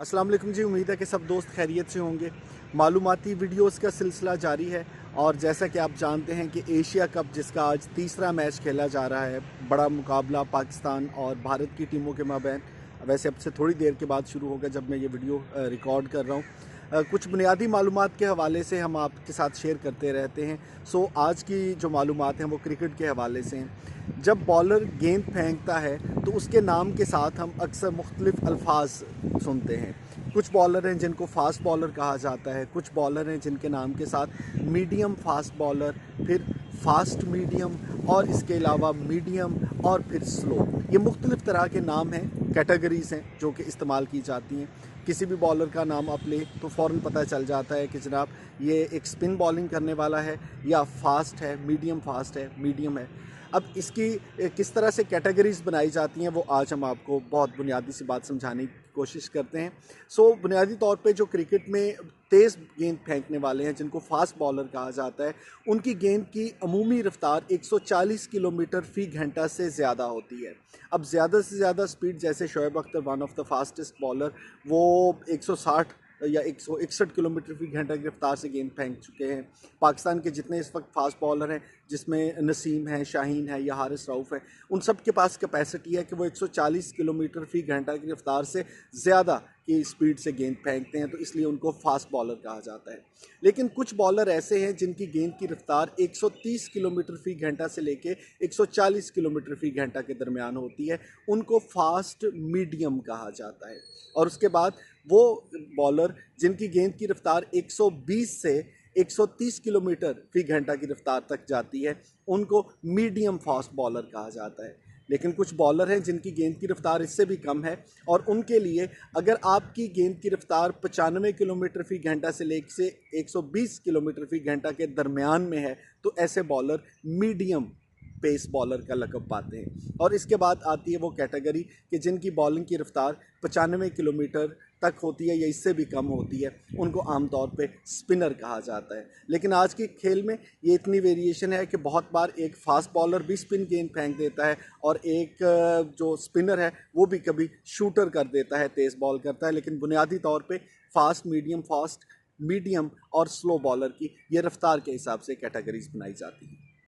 अस्सलाम वालेकुम जी। उम्मीद है कि सब दोस्त खैरियत से होंगे। मालूमाती वीडियोस का सिलसिला जारी है और जैसा कि आप जानते हैं कि एशिया कप जिसका आज तीसरा मैच खेला जा रहा है, बड़ा मुकाबला पाकिस्तान और भारत की टीमों के माबैन वैसे अब से थोड़ी देर के बाद शुरू होगा जब मैं ये वीडियो रिकॉर्ड कर रहा हूँ। कुछ बुनियादी मालूमात के हवाले से हम आपके साथ शेयर करते रहते हैं। सो आज की जो मालूमात हैं वो क्रिकेट के हवाले से हैं। जब बॉलर गेंद फेंकता है तो उसके नाम के साथ हम अक्सर मुख्तलिफ अल्फाज सुनते हैं। कुछ बॉलर हैं जिनको फास्ट बॉलर कहा जाता है, कुछ बॉलर हैं जिनके नाम के साथ मीडियम फास्ट बॉलर, फिर फास्ट मीडियम और इसके अलावा मीडियम और फिर स्लो। ये मुख्तलिफ तरह के नाम हैं, कैटेगरीज़ हैं जो कि इस्तेमाल की जाती हैं। किसी भी बॉलर का नाम आप लें तो फ़ौरन पता चल जाता है कि जनाब ये एक स्पिन बॉलिंग करने वाला है या फास्ट है, मीडियम फास्ट है, मीडियम है। अब इसकी किस तरह से कैटेगरीज़ बनाई जाती हैं वो आज हम आपको बहुत बुनियादी सी बात समझाने की कोशिश करते हैं। बुनियादी तौर पे जो क्रिकेट में तेज़ गेंद फेंकने वाले हैं जिनको फास्ट बॉलर कहा जाता है, उनकी गेंद की अमूमी रफ्तार 140 किलोमीटर फ़ी घंटा से ज़्यादा होती है। अब ज़्यादा से ज़्यादा स्पीड जैसे Shoaib Akhtar one of the fastest bowler, वो 160 या 161 किलोमीटर फ़ी घंटा की रफ्तार से गेंद फेंक चुके हैं। पाकिस्तान के जितने इस वक्त फास्ट बॉलर हैं जिसमें नसीम है, शाहीन है या हारिस रऊफ़ है, उन सब के पास कैपेसिटी है कि वो 140 किलोमीटर फ़ी घंटा की रफ्तार से ज़्यादा की स्पीड से गेंद फेंकते हैं, तो इसलिए उनको फास्ट बॉलर कहा जाता है। लेकिन कुछ बॉलर ऐसे हैं जिनकी गेंद की रफ्तार 130 किलोमीटर फ़ी घंटा से लेके 140 किलोमीटर फ़ी घंटा के दरमियान होती है, उनको फास्ट मीडियम कहा जाता है। और उसके बाद वो बॉलर जिनकी गेंद की रफ्तार 120 से 130 किलोमीटर फ़ी घंटा की रफ्तार तक जाती है, उनको मीडियम फास्ट बॉलर कहा जाता है। लेकिन कुछ बॉलर हैं जिनकी गेंद की रफ्तार इससे भी कम है और उनके लिए अगर आपकी गेंद की रफ्तार 95 किलोमीटर फ़ी घंटा से लेकर से 120 किलोमीटर फ़ी घंटा के दरमियान में है, तो ऐसे बॉलर मीडियम पेस बॉलर का लक़ब पाते हैं। और इसके बाद आती है वो कैटेगरी कि जिनकी बॉलिंग की रफ्तार 95 किलोमीटर तक होती है या इससे भी कम होती है, उनको आमतौर पे स्पिनर कहा जाता है। लेकिन आज के खेल में ये इतनी वेरिएशन है कि बहुत बार एक फास्ट बॉलर भी स्पिन गेंद फेंक देता है और एक जो स्पिनर है वो भी कभी शूटर कर देता है, तेज़ बॉल करता है। लेकिन बुनियादी तौर पे फास्ट, मीडियम फास्ट, मीडियम और स्लो बॉलर की ये रफ्तार के हिसाब से कैटेगरीज बनाई जाती हैं।